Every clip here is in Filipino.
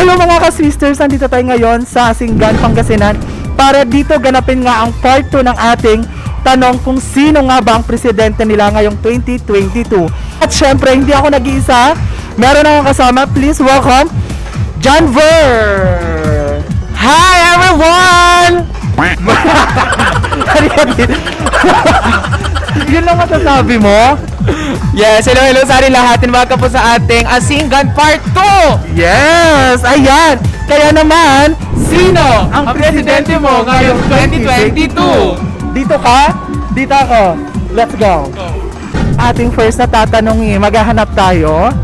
Hello mga ka-sisters, nandito tayo ngayon sa Singgan, Pangasinan para dito ganapin nga ang part 2 ng ating tanong kung sino nga ba ang presidente nila ngayong 2022. At syempre, hindi ako nag-iisa. Meron akong kasama. Please welcome John Ver! Hi everyone! Yun lang masasabi mo? Yes, hello sa ating lahat. Welcome po sa ating Singgan Part 2! Yes! Ayan! Kaya naman, Sino ang presidente mo ngayong 2022? Dito ka? Dito ako. Let's go. Ating first na tatanungin, maghahanap tayo.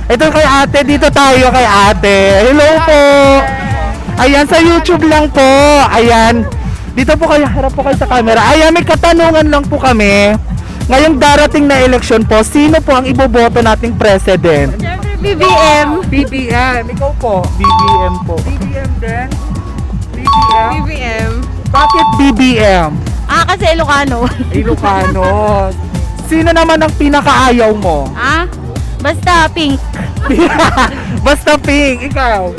Ito kay ate, dito tayo kay ate. Hello po. Ayan, sa YouTube lang po. Ayan. Dito po kayo, harap po kayo sa camera. Ayan, may katanungan lang po kami. Ngayong darating na eleksyon po, sino po ang iboboto nating president? BBM. BBM. Ikaw po? BBM po. BBM din? BBM? BBM. Bakit BBM? Kasi Ilocano. Ilocano. Sino naman ang pinakaayaw mo? Basta pink. Basta pink. Ikaw?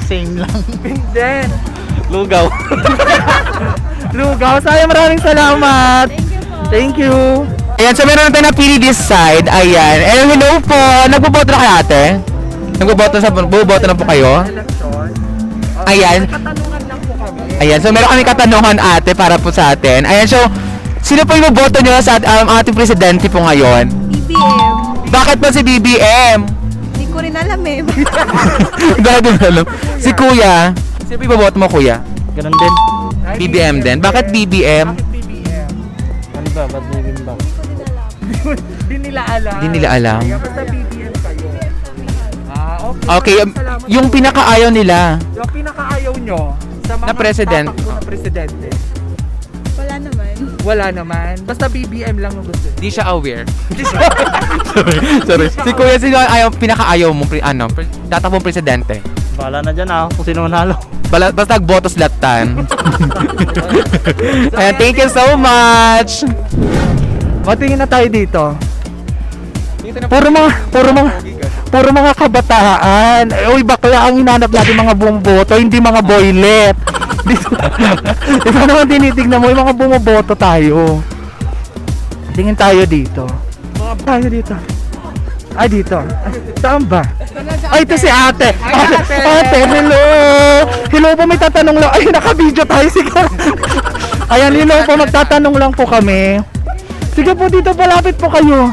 Same lang. Pink din. Lugaw. Lugaw. Sayang, maraming salamat. Thank you. Ayan, so meron na tayo napili this side. Ayan. And hello po. Nagboboto na kayo ate? Buboto na po kayo? Election. Ayan. May katanungan lang po kami. Ayan, so meron kami katanungan ate para po sa atin. Ayan, so sino po yung boto nyo sa ating presidente po ngayon? BBM. Bakit po si BBM? Hindi ko rin alam eh. Gago na alam. Si Kuya. Sino po yung boto mo, Kuya? Ganun din. Ay, BBM din. Bakit BBM? Bakit BBM? Ano ba? Ba't BBM ba? Di nila alam. Di nila alam. Kaya basta BBM kayo. Okay. Okay, Salamat. yung pinakaayaw nila. Yung pinakaayaw nyo sa mga Na president. tatakbo na presidente. Wala naman. Wala naman. Basta BBM lang ang gusto. Di siya aware. Sorry. Si Kuya, sino ayaw, pinakaayaw mo, tatakbong presidente? Bahala na dyan kung sino manalo. Basta nagboto slatan. Ayan, thank you so much. Matingin na tayo dito. Puro mga kabataan. Uy, bakla ang hinanap natin mga bumoboto, hindi mga boylet. Ito naman tinitignan mo, yung mga bumoboto tayo. Tingin tayo dito. Tayo dito. Ay, dito. Saan ba? Ay, ito si ate. Ate, hello. Hello po, may tatanong lang. Ay, naka-video tayo. Sige. Ayan, hello po, magtatanong lang po kami. Sige po, dito po, lapit po kayo.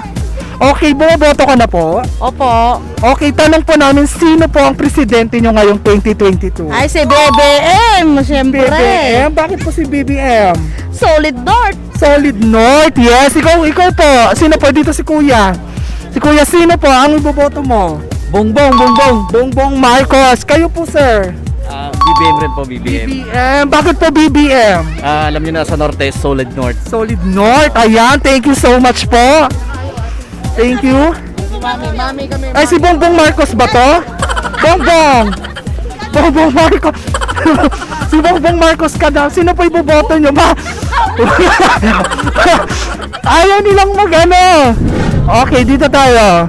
Okay, bumoboto ka na po? Opo. Okay, tanong po namin, sino po ang presidente nyo ngayong 2022? Ay, si BBM. Siyempre. BBM? Bakit po si BBM? Solid North. Solid North, yes. Ikaw po. Sino po dito si Kuya? Si Kuya, sino po ang iboboto mo? Bongbong Marcos. Kayo po, sir? BBM rin po, BBM. BBM. Bakit po BBM? Alam nyo na sa Norte, Solid North. Solid North. Ayan, thank you so much po. Thank you. Ay, si Bongbong Marcos ba to? Bongbong Marcos. Si Bongbong Marcos ka daw. Sino pa iboboto nyo ba? Ayaw nilang mag-ano. Okay, dito tayo.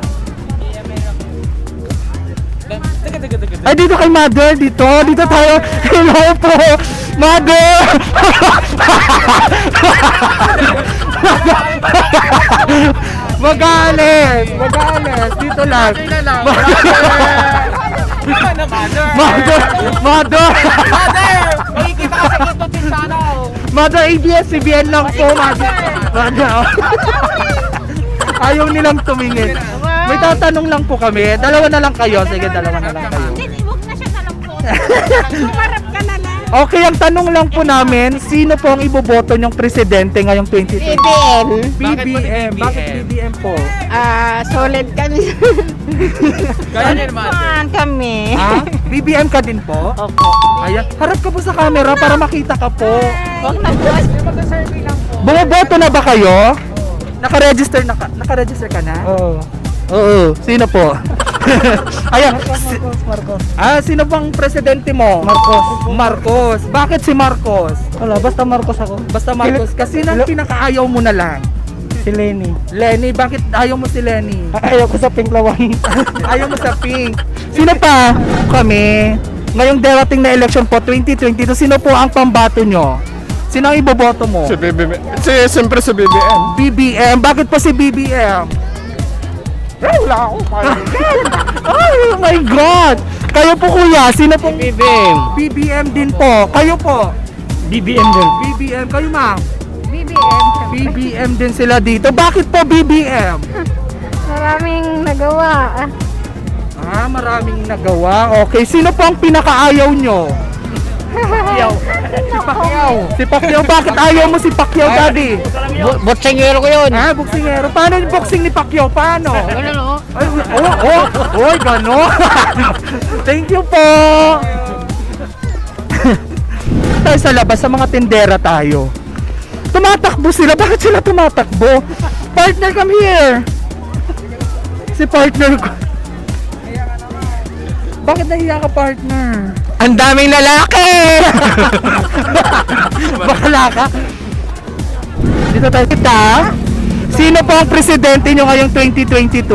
Ay, dito kay Mother. Dito tayo. Hello po, Mother. Magalis. Dito lang. Mother. Makikita ka sa ito din sana. Mother, ABS-CBN lang po, Mother. Ayaw nilang tumingin. May tatanong lang po kami. Dalawa na lang kayo. Sige, dalawa na lang kayo. Huwag na siya talang po. Kumarap ka na lang. Okay, ang tanong lang po namin, sino po ang iboboto niyong presidente ngayong 2020? BBM. BBM. Bakit BBM po? Solid kami. Kaya naman. Kami. BBM ka din po? Opo. Ayan, harap ka po sa camera para makita ka po. Huwag na po. Bumoboto na ba kayo? Naka-register ka na? Oo. Sino po? Ayan. Marcos. Sino bang presidente mo? Marcos. Bakit si Marcos? Wala, basta Marcos ako. Basta Marcos. Kasi nang pinakaayaw mo na lang. Si Lenny. Lenny, bakit ayaw mo si Lenny? Ayaw ko sa pink lawan. Ayaw mo sa pink. Sino pa? Kami. Ngayong darating na election po, 2022, sino po ang pambato nyo? Sino ang iboboto mo? Siyempre si BBM. BBM. Bakit po si BBM? Wala ako. Oh my God! Kayo po kuya, sino pong BBM. BBM din po? Kayo po? BBM din. BBM. Kayo ma'am? BBM. BBM din sila dito. Bakit po BBM? Maraming nagawa. Maraming nagawa. Okay, sino po ang pinakaayaw nyo? Si Pacquiao. Bakit ayaw mo si Pacquiao, daddy? Botsingero ko yun. Boksingero. Paano yung boxing ni Pacquiao? Paano? Ganun o. Oy, gano'n. Thank you po. Tayo sa labas, sa mga tindera tayo. Tumatakbo sila. Bakit sila tumatakbo? Partner, come here. Si partner ko. Bakit nahiya ka, partner? Ang daming lalaki! Bakala ka? Dito tayo. Kita, sino po ang presidente nyo ngayong 2022?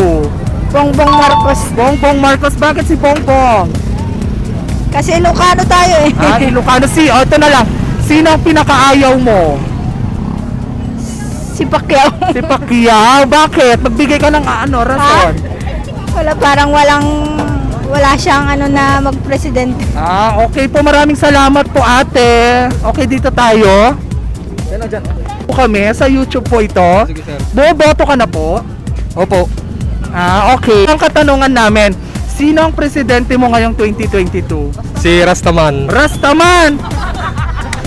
Bongbong Marcos. Bongbong Marcos. Bakit si Bongbong? Kasi Ilocano tayo eh. Ilocano. Ito na lang. Sino ang pinakaayaw mo? Si Pacquiao. Si Pacquiao. Bakit? Magbigay ka ng rason. Wala siyang na magpresidente. Okay po. Maraming salamat po, ate. Okay, dito tayo. Po kami sa YouTube po ito. Boboto ka na po? Opo. Okay. Ang katanungan namin, sino ang presidente mo ngayong 2022? Si Rastaman. Rastaman!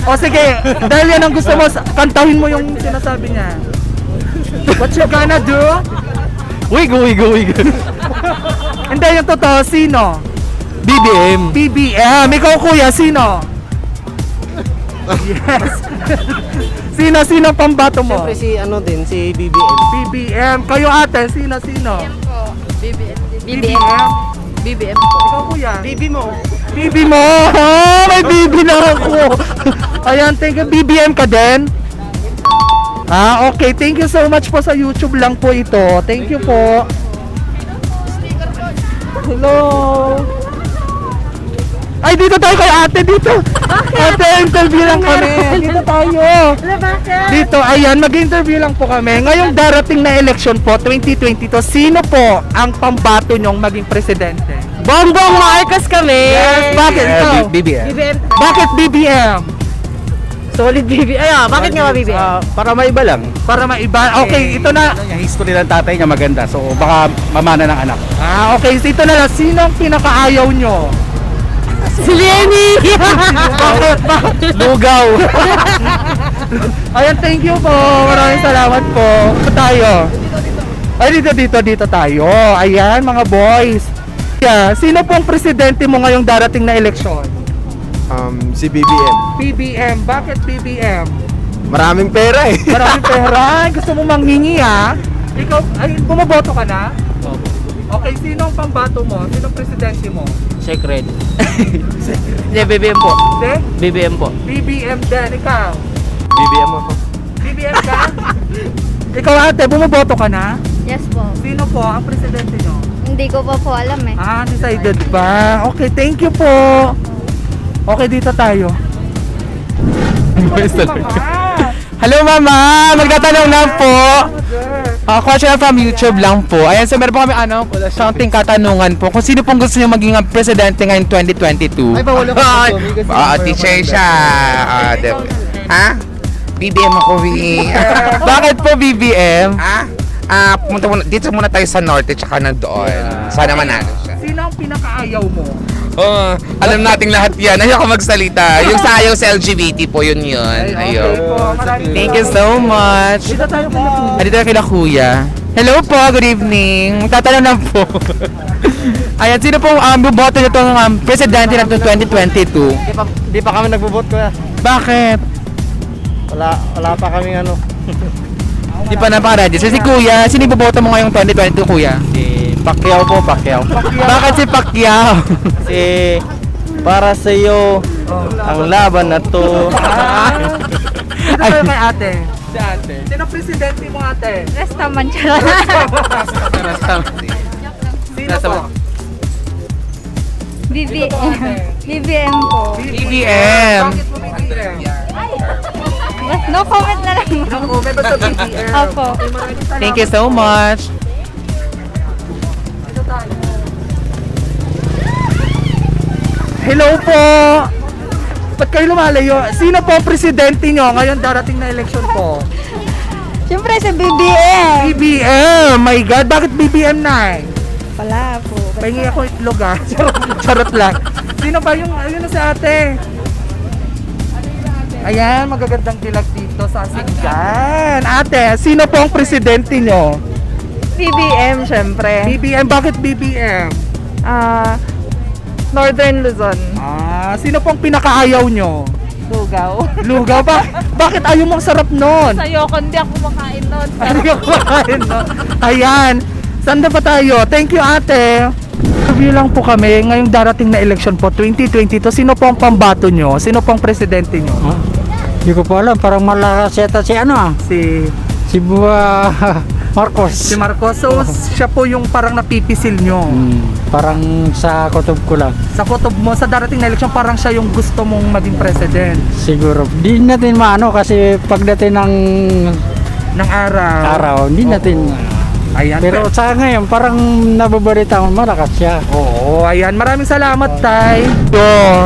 O sige, dahil yan ang gusto mo, kantahin mo yung sinasabi niya. What you gonna do? Wigo. Hindi, yung totoo, sino? BBM. BBM. Ikaw kuya, sino? Yes. Sino pambato mo? Siyempre si BBM. BBM. Kayo ate, sino? BBM. BBM po. Ikaw kuya? BB mo. BB mo! May BB na ako! Ayan, thank you. BBM ka din? Okay. Thank you so much po sa YouTube lang po ito. Thank you po. Hello! Ay, dito tayo kay ate, dito! Ate, interview lang kami. Dito tayo. Dito, ayan, mag-interview lang po kami. Ngayong darating na election po, 2022, sino po ang pambato nyong maging presidente? Bongbong Marcos kami! Yes, bakit ikaw? BBM. Bakit BBM? Solid BBM. Bakit nga ba BBM? Para maiba lang. Para maiba. Okay, ito na. Yung history ng tatay niya maganda. So baka mamana ng anak. Okay, so ito na lang. Sino ang pinakaayaw nyo? Si Lenny! Bakit? Lugaw. Ayan, thank you po. Maraming salamat po. Ito tayo. Ay, dito tayo. Ayan, mga boys. Yeah, sino pong presidente mo ngayong darating na eleksyon? Si BBM. BBM. Bakit BBM? Maraming pera eh. Maraming pera. Gusto mo manghingi Ikaw, ay, bumoboto ka na? Okay, sino ang pambato mo? Sino ang presidente mo? Secret. Hindi, BBM po. Hindi? BBM po. BBM din. Ikaw? BBM ako. BBM ka? Ikaw ate, bumoboto ka na? Yes po. Sino po ang presidente nyo? Hindi ko pa po alam eh. Decided ba? Okay, thank you po. Okay, dito tayo. Hello mama! Magtatanong lang po. Question from YouTube lang po. Ayan, so meron po kami something katanungan po. Kung sino pong gusto nyo maging presidente ngayong 2022? Ay, bawal ako. Teacher siya. BBM ako, Bakit po BBM? Pumunta muna, dito muna tayo sa norte tsaka na doon. Sana manalo siya. Sino ang pinakaayaw mo? Alam nating lahat yan. Ayoko magsalita. Yung sa ayaw sa LGBT po, yun. Ayaw. Thank you so much. Dito tayo kay Dito kila kuya. Hello po, good evening. Tatanong lang po. Ayan, sino pong boboto nyo itong presidente ng 2022? Di pa kami nagbo-vote ko. Bakit? Wala pa kami Di pa napaka-register. Si kuya, sino boboto mo ngayong 2022 kuya? Si Pacquiao po, Pacquiao. Bakit si Pacquiao? Si para sa iyo ang laban na to. Dito tayo kay ate. Si ate. Sino presidente mo ate? Restaman siya. Sino po? BBM po. BBM. No comment na lang. Opo. Thank you so much. Hello po! Ba't kayo lumalayo? Sino po ang presidente nyo ngayon darating na eleksyon po? Siyempre sa BBM. BBM! My God, bakit BBM na? Wala po. Pahingi ako itlog ah. Charot lang. Sino ba yung, ayun na si ate? Ayan, magagandang dilag dito sa Asinggan. Ate, sino po ang presidente nyo? BBM, siyempre. BBM, bakit BBM? Northern Luzon. Sino pong pinakaayaw nyo? Lugaw. Lugaw ba? Bakit ayaw mong sarap nun? Sa'yo, kundi ako makain doon. Ayaw kumakain, no? Ayan. Saan na ba tayo? Thank you, ate. Review lang po kami. Ngayong darating na election po, 2022. Sino po ang pambato nyo? Sino pong presidente nyo? Hindi ko po alam, parang malakas yata si Si Marcos. Marcos. So, siya po yung parang napipisil nyo. Parang sa kutob ko lang. Sa kutob mo, sa darating na election, parang siya yung gusto mong maging president Siguro. Di natin maano kasi pagdating ng ng araw. araw, hindi natin. Ayan. Pero sa ngayon, parang nababalita mo malakas siya. Oo, ayan. Maraming salamat, Tay. So,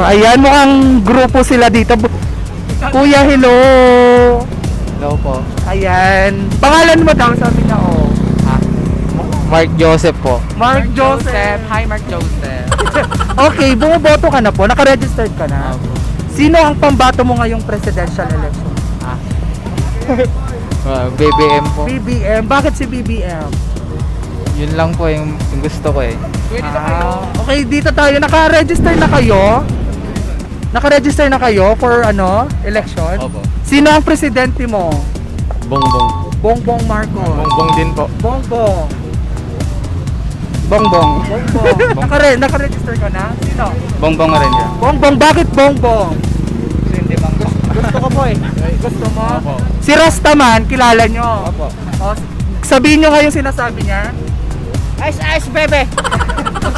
ayan, mukhang grupo sila dito. Kuya, hello. Hello po. Ayan. Pangalan mo daw, sabi niya, oh. Mark Joseph po. Mark Joseph. Hi, Mark Joseph. Okay, bumoboto ka na po. Nakaregistered ka na. Sino ang pambato mo ngayong presidential election? BBM po. BBM. Bakit si BBM? Yun lang po yung gusto ko eh. Okay, dito tayo. Naka-register na kayo? Naka-register na kayo for election? Opo. Sino ang presidente mo? Bongbong. Bongbong Marcos. Bongbong din po. Bongbong. Bongbong. Bongbong. Naka-register ka na? Sino? Bongbong rin yan. Bongbong. Bakit Bongbong? Hindi bang Gusto ko po eh. Gusto mo? Opo. Si Rastaman, kilala nyo? Opo. O, sabihin nyo nga yung sinasabi niya. Ice, ice, bebe!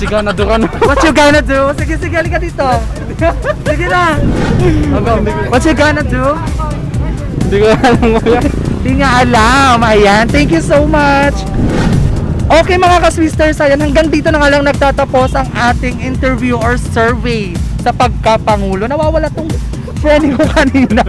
Sigaw na duran. What you gonna do? Sige, sige, halika dito. Sige na. What you gonna do? Hindi ko alam mo yan. Hindi nga alam. Ayan. Thank you so much. Okay mga ka-Swisters, ayan, hanggang dito na nga lang nagtatapos ang ating interview or survey sa pagkapangulo. Nawawala tong friend ko kanina.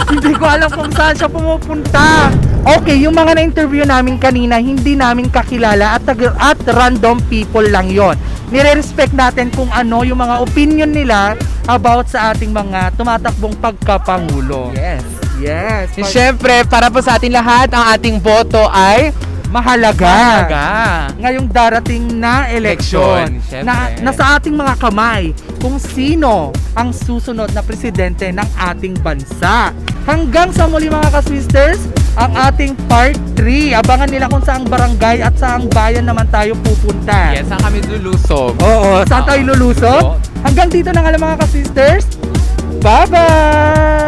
hindi ko alam kung saan siya pumupunta. Okay, yung mga na-interview namin kanina, hindi namin kakilala at random people lang yon. Nire-respect natin kung ano yung mga opinion nila about sa ating mga tumatakbong pagkapangulo. Yes, yes. Siyempre, para po sa ating lahat, ang ating boto ay Mahalaga. mahalaga. Ngayong darating na eleksyon Eleksyon, na syempre. nasa ating mga kamay kung sino ang susunod na presidente ng ating bansa. Hanggang sa muli mga ka-Swisters, ang ating part 3. Abangan nila kung saang barangay at saang bayan naman tayo pupunta. Yes, saan kami lulusob? Oo, saan tayo lulusob? Hanggang dito na nga lang mga ka-Swisters. Bye-bye!